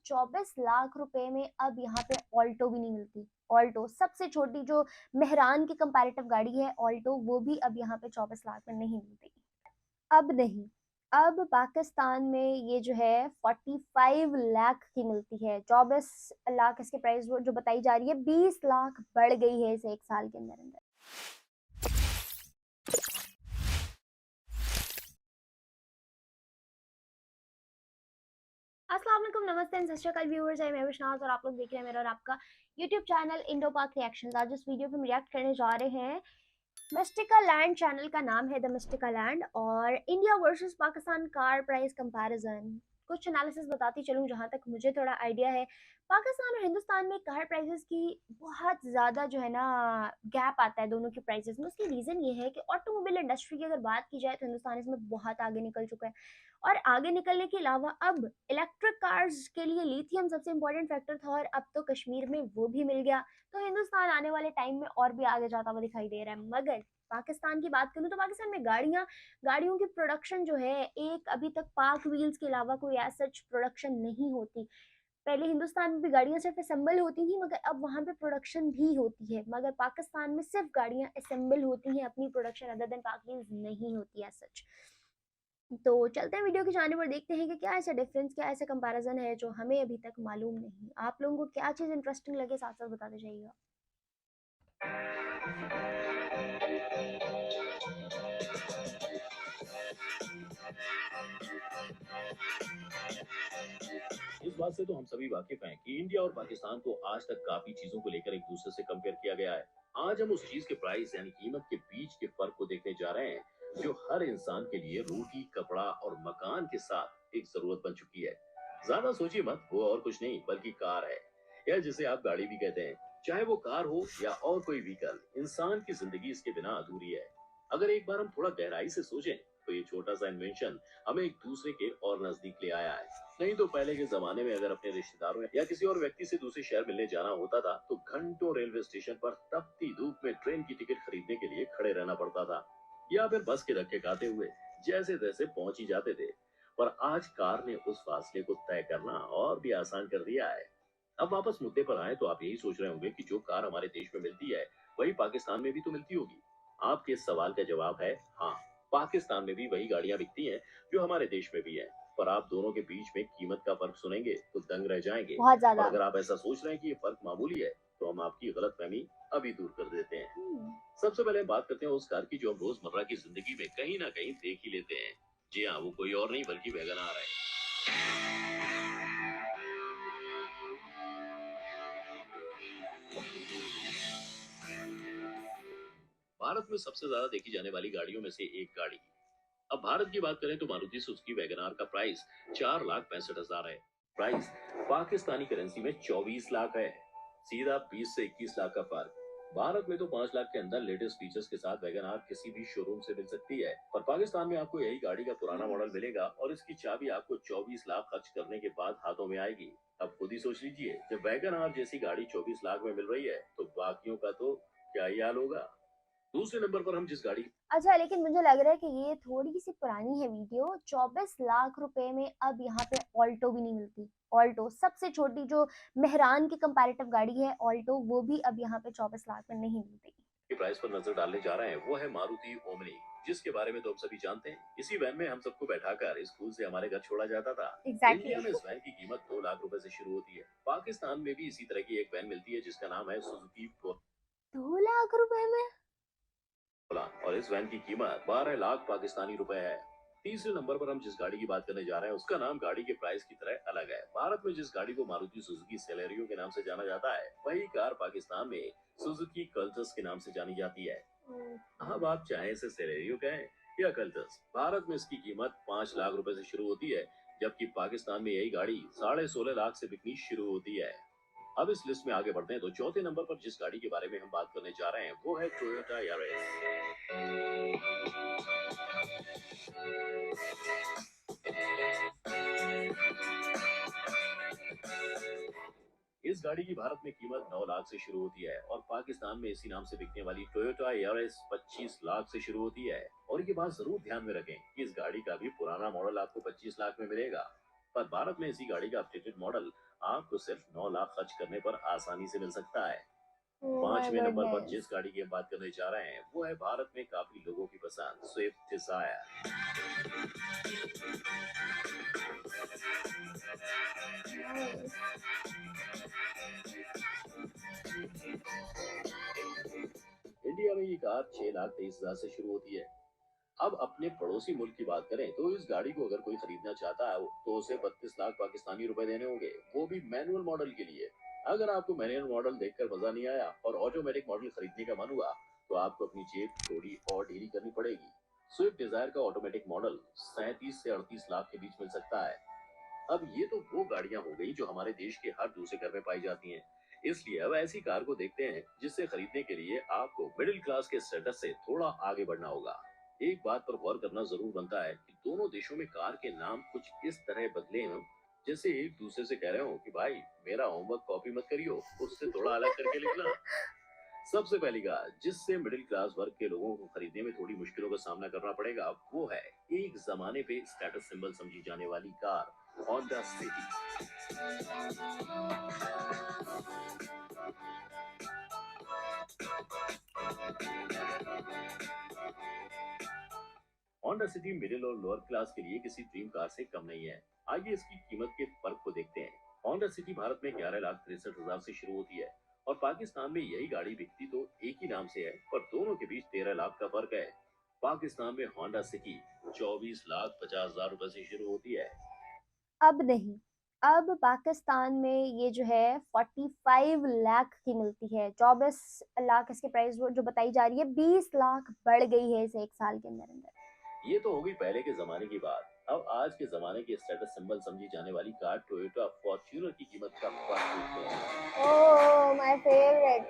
24 लाख रुपए में अब यहाँ पे ऑल्टो भी नहीं मिलती। ऑल्टो सबसे छोटी जो मेहरान की कंपैरेटिव गाड़ी है ऑल्टो, वो भी अब यहाँ पे 24 लाख में नहीं मिलती। अब नहीं, अब पाकिस्तान में ये जो है 45 लाख की मिलती है। 24 लाख इसके प्राइस वो जो बताई जा रही है, 20 लाख बढ़ गई है इस एक साल के अंदर अंदर। अस्सलाम वालेकुम, नमस्ते एंड सत श्री अकाल व्यूअर्स, मैं विश्वनाथ और आप लोग देख रहे हैं मेरा और आपका यूट्यूब चैनल इंडो पाक रिएक्शंस। आज इस वीडियो पे हम रिएक्ट करने जा रहे हैं, मिस्टिका लैंड चैनल का नाम है द मिस्टिका लैंड, और India versus Pakistan car price comparison. कुछ एनालिसिस बताती चलूँ जहाँ तक मुझे थोड़ा आइडिया है। पाकिस्तान और हिंदुस्तान में कार प्राइसेस की बहुत ज़्यादा जो है ना गैप आता है दोनों के प्राइसेस में। उसकी रीज़न ये है कि ऑटोमोबाइल इंडस्ट्री की अगर बात की जाए तो हिंदुस्तान इसमें बहुत आगे निकल चुका है, और आगे निकलने के अलावा अब इलेक्ट्रिक कार्स के लिए लिथियम सबसे इम्पोर्टेंट फैक्टर था, और अब तो कश्मीर में वो भी मिल गया। तो हिंदुस्तान आने वाले टाइम में और भी आगे जाता हुआ दिखाई दे रहा है। मगर पाकिस्तान की बात करूँ तो पाकिस्तान में गाड़ियों की प्रोडक्शन जो है, एक अभी तक पाक व्हील्स के अलावा कोई एज सच प्रोडक्शन नहीं होती। पहले हिंदुस्तान में भी गाड़ियां सिर्फ असेंबल होती थी, मगर अब वहां पे प्रोडक्शन भी होती है। मगर पाकिस्तान में सिर्फ गाड़ियां असेंबल होती हैं, अपनी प्रोडक्शन अदर देन पाक व्हील्स नहीं होती एज सच। तो चलते हैं वीडियो की जानिब और देखते हैं कि क्या ऐसा डिफरेंस, क्या ऐसा कंपैरिजन है जो हमें अभी तक मालूम नहीं। आप लोगों को क्या चीज़ इंटरेस्टिंग लगे साथ साथ बताते जाइएगा। इस बात से तो हम सभी वाकिफ हैं कि इंडिया और पाकिस्तान को आज तक काफी चीजों को लेकर एक दूसरे से कंपेयर किया गया है। आज हम उस चीज के प्राइस यानी कीमत के बीच के फर्क को देखने जा रहे हैं जो हर इंसान के लिए रोटी, कपड़ा और मकान के साथ एक जरूरत बन चुकी है। ज्यादा सोचिए मत, वो और कुछ नहीं बल्कि कार है, या जिसे आप गाड़ी भी कहते हैं। चाहे वो कार हो या और कोई व्हीकल, इंसान की जिंदगी इसके बिना अधूरी है। अगर एक बार हम थोड़ा गहराई से सोचें तो ये छोटा सा इन्वेंशन हमें एक दूसरे के और नजदीक ले आया है। नहीं तो पहले के जमाने में अगर अपने रिश्तेदारों या किसी और व्यक्ति से दूसरे शहर मिलने जाना होता था तो घंटों रेलवे स्टेशन पर तपती धूप में ट्रेन की टिकट खरीदने के लिए खड़े रहना पड़ता था, या फिर बस के धक्के खाते हुए जैसे तैसे पहुंच ही जाते थे। पर आज कार ने उस फासले को तय करना और भी आसान कर दिया है। अब वापस मुद्दे पर आए तो आप यही सोच रहे होंगे कि जो कार हमारे देश में मिलती है वही पाकिस्तान में भी तो मिलती होगी। आपके इस सवाल का जवाब है हाँ, पाकिस्तान में भी वही गाड़ियां बिकती हैं जो हमारे देश में भी है। पर आप दोनों के बीच में कीमत का फर्क सुनेंगे तो दंग रह जाएंगे। बहुत और ज्यादा। अगर आप ऐसा सोच रहे हैं कि ये फर्क मामूली है तो हम आपकी गलतफहमी अभी दूर कर देते हैं। सबसे पहले हम बात करते हैं उस कार की जो हम रोजमर्रा की जिंदगी में कहीं ना कहीं देख ही लेते हैं। जी हाँ, वो कोई और नहीं बल्कि वैगन आर है। भारत में सबसे ज्यादा देखी जाने वाली गाड़ियों में से एक गाड़ी। अब भारत की बात करें तो मारुति सुजुकी वैगन आर का प्राइस 4,65,000 है। प्राइस पाकिस्तानी करेंसी में 24 लाख है। सीधा 20 से 21 लाख का फर्क। भारत में तो 5 लाख के अंदर लेटेस्ट फीचर्स के साथ वैगन आर किसी भी शोरूम से मिल सकती है, पर पाकिस्तान में आपको यही गाड़ी का पुराना मॉडल मिलेगा और इसकी चाबी आपको 24 लाख खर्च करने के बाद हाथों में आएगी। अब खुद ही सोच लीजिए, जब वैगन आर जैसी गाड़ी 24 लाख में मिल रही है तो बाकियों का तो क्या ही हाल होगा। दूसरे नंबर पर हम जिस गाड़ी। अच्छा, लेकिन मुझे लग रहा है कि ये थोड़ी सी पुरानी है वीडियो। 24 लाख रुपए में अब यहाँ पे ऑल्टो भी नहीं मिलती। ऑल्टो सबसे छोटी जो मेहरान की कंपैरेटिव गाड़ी है ऑल्टो, वो भी अब यहाँ पे 24 लाख में नहीं मिलती। के प्राइस पर नजर डालने जा रहे हैं वो है मारुति ओमनी, जिसके बारे में तो हम सभी जानते हैं। इसी वैन में हम सबको बैठाकर स्कूल से हमारे घर छोड़ा जाता था। एग्जैक्टली इंडिया में इस वैन की कीमत 2 लाख रुपए से शुरू होती है। पाकिस्तान में भी इसी तरह की एक वैन मिलती है जिसका नाम है सुजुकी 2 लाख रुपए में। पोला, और इस वैन की कीमत 12 लाख पाकिस्तानी रुपए है। तीसरे नंबर पर हम जिस गाड़ी की बात करने जा रहे हैं उसका नाम गाड़ी के प्राइस की तरह अलग है। भारत में जिस गाड़ी को मारुति सुजुकी सेलेरियो के नाम से जाना जाता है वही कार पाकिस्तान में सुजुकी कल्टस के नाम से जानी जाती है। अब आप चाहे इसे सेलेरियो कहें या कल्टस, भारत में इसकी कीमत 5 लाख रुपए से शुरू होती है, जबकि पाकिस्तान में यही गाड़ी 16.5 लाख से बिकनी शुरू होती है। अब इस लिस्ट में आगे बढ़ते हैं तो चौथे नंबर पर जिस गाड़ी के बारे में हम बात करने जा रहे हैं वो है टोयोटा यारिस। इस गाड़ी की भारत में कीमत 9 लाख से शुरू होती है और पाकिस्तान में इसी नाम से बिकने वाली टोयोटा यारिस 25 लाख से शुरू होती है। और ये बात जरूर ध्यान में रखें कि इस गाड़ी का भी पुराना मॉडल आपको 25 लाख में मिलेगा। पर भारत में इसी गाड़ी का अपडेटेड मॉडल आपको सिर्फ 9 लाख खर्च करने पर आसानी से मिल सकता है। ओह माय 5वें नंबर पर गुडनेस। जिस गाड़ी की हम बात करने जा रहे हैं वो है भारत में काफी लोगों की पसंद स्विफ्ट डिजायर। नाइस। इंडिया में ये कार 6,23,000 से शुरू होती है। अब अपने पड़ोसी मुल्क की बात करें तो इस गाड़ी को अगर कोई खरीदना चाहता है तो उसे 32 लाख पाकिस्तानी रुपए देने होंगे, वो भी मैनुअल मॉडल के लिए। अगर आपको मैनुअल मॉडल देखकर मजा नहीं आया और ऑटोमेटिक मॉडल खरीदने का मन हुआ तो आपको अपनी जेब थोड़ी और ढीली करनी पड़ेगी। स्विफ्ट डिजायर का ऑटोमेटिक मॉडल 37 से 38 लाख के बीच मिल सकता है। अब ये तो वो गाड़ियां हो गई जो हमारे देश के हर दूसरे घर में पाई जाती हैं। इसलिए अब ऐसी कार को देखते हैं जिससे खरीदने के लिए आपको मिडिल क्लास के स्टेटस से थोड़ा आगे बढ़ना होगा। एक बात पर गौर करना जरूर बनता है कि दोनों देशों में कार के नाम कुछ इस तरह बदले हैं जैसे एक दूसरे से कह रहे हो कि भाई मेरा होमवर्क कॉपी मत करियो, उससे थोड़ा अलग करके लिखना। सबसे पहली कार जिससे मिडिल क्लास वर्ग के लोगों को खरीदने में थोड़ी मुश्किलों का सामना करना पड़ेगा वो है एक जमाने पे स्टेटस सिंबल समझी जाने वाली car Honda city. Honda city middle और लोअर क्लास के लिए किसी ड्रीम कार से कम नहीं है। आइए इसकी कीमत के फर्क को देखते हैं। होंडा सिटी भारत में 11,63,000 से शुरू होती है और पाकिस्तान में यही गाड़ी बिकती तो एक ही नाम से है, पर दोनों के बीच 13 लाख का फर्क है। पाकिस्तान में होंडा सिटी 24,50,000 रुपए से शुरू होती है। अब नहीं, अब पाकिस्तान में ये जो है 45 लाख की मिलती है। 24 लाख इसकी प्राइस वो जो बताई जा रही है, 20 लाख बढ़ गई है इस एक साल के अंदर अंदर। ये तो हो गई पहले के जमाने की बात। अब आज के जमाने के स्टेटस सिंबल समझी जाने वाली कार टोयोटा फॉर्च्यूनर की कीमत का फर्क देखते हैं। Oh my favourite.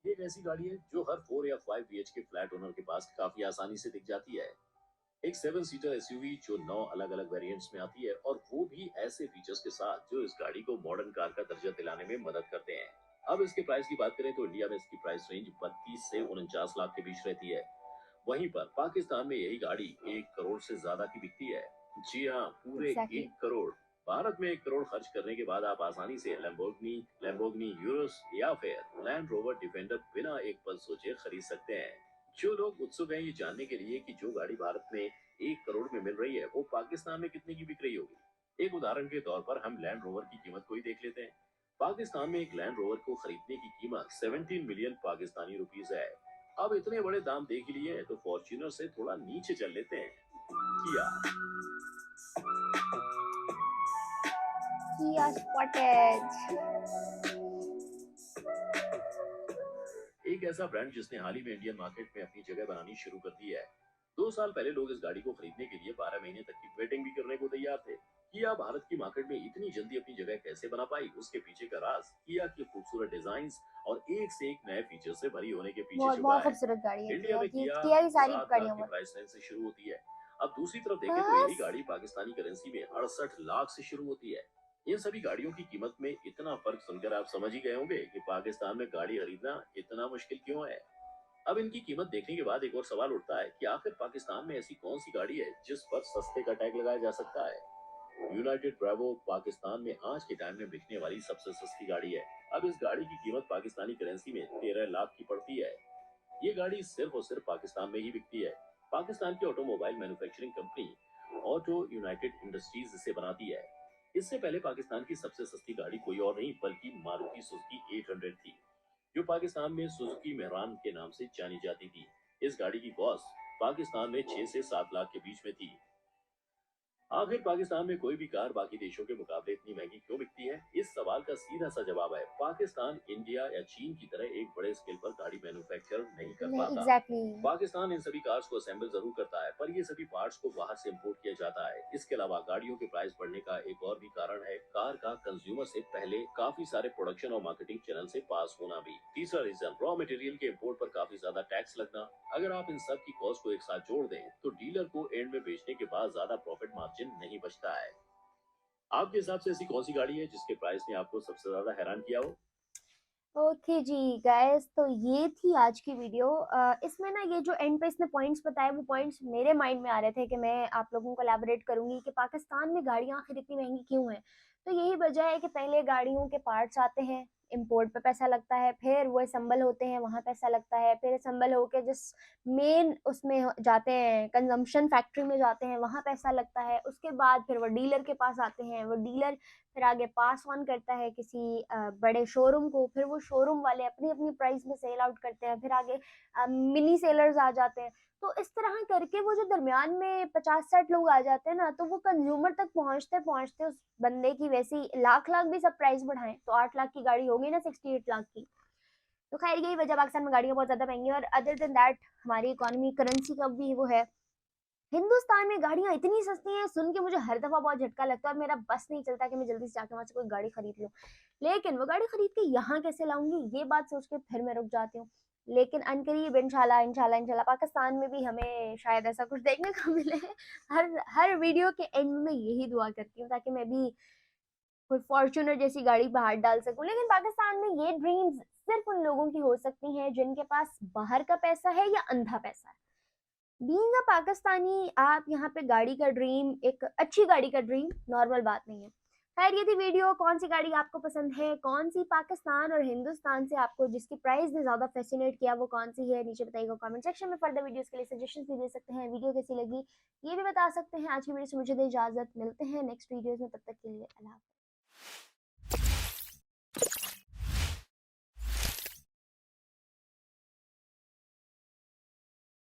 ये एक ऐसी गाड़ी है जो हर 4 या 5 बीएचके फ्लैट ओनर के पास काफी आसानी से दिख जाती है। एक 7 सीटर एसयूवी जो 9 अलग अलग वेरिएंट्स में आती है और वो भी ऐसे फीचर्स के साथ जो इस गाड़ी को मॉडर्न कार का दर्जा दिलाने में मदद करते हैं। अब इसके प्राइस की बात करें तो इंडिया में इसकी प्राइस रेंज 32 से 49 लाख के बीच रहती है। वहीं पर पाकिस्तान में यही गाड़ी 1 करोड़ से ज्यादा की बिकती है। जी हाँ, पूरे एग्जैक्टली। 1 करोड़। भारत में 1 करोड़ खर्च करने के बाद आप आसानी से लैम्बोर्गिनी लैम्बोर्गिनी यूरोस या फिर लैंड रोवर डिफेंडर बिना एक पल सोचे खरीद सकते हैं। जो लोग उत्सुक हैं ये जानने के लिए कि जो गाड़ी भारत में 1 करोड़ में मिल रही है वो पाकिस्तान में कितने की बिक रही होगी, एक उदाहरण के तौर पर हम लैंड रोवर की कीमत को ही देख लेते हैं। पाकिस्तान में एक लैंड रोवर को खरीदने की कीमत 17 मिलियन पाकिस्तानी रुपीस है। अब इतने बड़े दाम देख लिए हैं तो फॉर्च्यूनर से थोड़ा नीचे चल लेते हैं। किया किया स्पोर्टेज। एक ऐसा ब्रांड जिसने हाल ही में इंडियन मार्केट में अपनी जगह बनानी शुरू कर दी है। 2 साल पहले लोग इस गाड़ी को खरीदने के लिए 12 महीने तक की वेटिंग भी करने को तैयार थे। किया भारत की मार्केट में इतनी जल्दी अपनी जगह कैसे बना पाई, उसके पीछे का राज किया की खूबसूरत डिजाइन और एक से एक नए फीचर से भरी होने के पीछे बहुत छुपा बहुत है। खूबसूरत गाड़ी है इंडिया में किया की सारी 7 लाख गाड़ियां की बहुत। प्राइस रेंज से शुरू होती है। अब दूसरी तरफ देखें तो यही बस। गाड़ी पाकिस्तानी करेंसी में 68 लाख से शुरू होती है। इन सभी गाड़ियों की कीमत में इतना फर्क सुनकर आप समझ ही गए होंगे कि पाकिस्तान में गाड़ी खरीदना इतना मुश्किल क्यों है। अब इनकी कीमत देखने के बाद एक और सवाल उठता है कि आखिर पाकिस्तान में ऐसी कौन सी गाड़ी है जिस पर सस्ते का टैग लगाया जा सकता है। यूनाइटेड ब्रावो पाकिस्तान में आज के टाइम में बिकने वाली सबसे सस्ती गाड़ी है। अब इस गाड़ी की कीमत पाकिस्तानी करेंसी में 13 लाख की पड़ती है। ये गाड़ी सिर्फ और सिर्फ पाकिस्तान में ही बिकती है। पाकिस्तान की automobile manufacturing company auto United industries इसे बनाती है। इससे पहले पाकिस्तान की सबसे सस्ती गाड़ी कोई और नहीं बल्कि मारुति सुजुकी 800 थी, जो पाकिस्तान में सुजुकी मेहरान के नाम से जानी जाती थी। इस गाड़ी की कॉस्ट पाकिस्तान में 6 से 7 लाख के बीच में थी। आखिर पाकिस्तान में कोई भी कार बाकी देशों के मुकाबले इतनी महंगी क्यों बिकती है? इस सवाल का सीधा सा जवाब है पाकिस्तान इंडिया या चीन की तरह एक बड़े स्केल पर गाड़ी मैन्युफैक्चर नहीं कर नहीं पाता। एग्जैक्टली। पाकिस्तान इन सभी कार्स को असेंबल जरूर करता है पर ये सभी पार्ट्स को बाहर से इंपोर्ट किया जाता है। इसके अलावा गाड़ियों के प्राइस बढ़ने का एक और भी कारण है कार का कंज्यूमर से पहले काफी सारे प्रोडक्शन और मार्केटिंग चैनल से पास होना भी। तीसरा रीजन रॉ मटेरियल के इंपोर्ट पर काफी ज्यादा टैक्स लगना। अगर आप इन सब की कॉस्ट को एक साथ जोड़ दें तो डीलर को एंड में बेचने के बाद ज्यादा प्रॉफिट मार्जिन नहीं बचता है। आपके हिसाब से ऐसी कौन सी गाड़ी है जिसके प्राइस ने आपको सबसे ज्यादा हैरान किया हो? ओके जी गाइस, तो ये थी आज की वीडियो। इसमें ना ये जो एंड पे इसने पॉइंट्स बताए, वो पॉइंट्स मेरे माइंड में आ रहे थे कि मैं आप लोगों को एलैबोरेट करूंगी कि पाकिस्तान में गाड़ियां आखिर इतनी महंगी क्यों हैं। तो यही वजह है कि पहले गाड़ियों के पार्ट्स आते हैं, इंपोर्ट पे पैसा लगता है, फिर वो असम्बल होते हैं, वहाँ पैसा लगता है, फिर असम्बल होके जिस मेन उसमें जाते हैं, कंजम्पशन फैक्ट्री में जाते हैं, वहाँ पैसा लगता है। उसके बाद फिर वो डीलर के पास आते हैं, वो डीलर फिर आगे पास ऑन करता है किसी बड़े शोरूम को, फिर वो शोरूम वाले अपनी अपनी प्राइस में सेल आउट करते हैं, फिर आगे मिनी सेलर्स आ जाते हैं। तो इस तरह करके वो जो दरमियान में 50-60 लोग आ जाते हैं ना, तो वो कंज्यूमर तक पहुंचते पहुंचते उस बंदे की वैसी लाख लाख भी सब प्राइस बढ़ाएं तो 8 लाख की गाड़ी होगी ना 68 लाख की। तो खैर यही वजह पाकिस्तान में गाड़ियां बहुत ज्यादा महंगी है। और अदर देन दैट हमारी इकोनॉमी करेंसी का भी वो है। हिंदुस्तान में गाड़ियां इतनी सस्ती हैं, सुन के मुझे हर दफा बहुत झटका लगता है और मेरा बस नहीं चलता कि मैं जल्दी से जाके वहां से कोई गाड़ी खरीद लूं। लेकिन वो गाड़ी खरीद के यहाँ कैसे लाऊंगी, ये बात सोच के फिर मैं रुक जाती हूँ। लेकिन अनकरीब इंशाल्लाह इंशाल्लाह इंशाल्लाह पाकिस्तान में भी हमें शायद ऐसा कुछ देखने को मिले। हर हर वीडियो के एंड में यही दुआ करती हूँ ताकि मैं भी कोई फॉर्च्यूनर जैसी गाड़ी बाहर डाल सकूं। लेकिन पाकिस्तान में ये ड्रीम्स सिर्फ उन लोगों की हो सकती हैं जिनके पास बाहर का पैसा है या अंधा पैसा है। बीइंग अ पाकिस्तानी, आप यहाँ पे गाड़ी का ड्रीम, एक अच्छी गाड़ी का ड्रीम नॉर्मल बात नहीं है। खैर ये थी वीडियो। कौन सी गाड़ी आपको पसंद है, कौन सी पाकिस्तान और हिंदुस्तान से आपको जिसकी प्राइस ने ज्यादा फैसिनेट किया, वो कौन सी है, नीचे बताइएगा कमेंट सेक्शन में। फर्दर वीडियोस के लिए सजेशंस भी दे सकते हैं, वीडियो कैसी लगी ये भी बता सकते हैं। आज की वीडियो से मुझे दे इजाजत, मिलते हैं नेक्स्ट वीडियोस में, तब तक के लिए अल्लाह हाफ़िज़।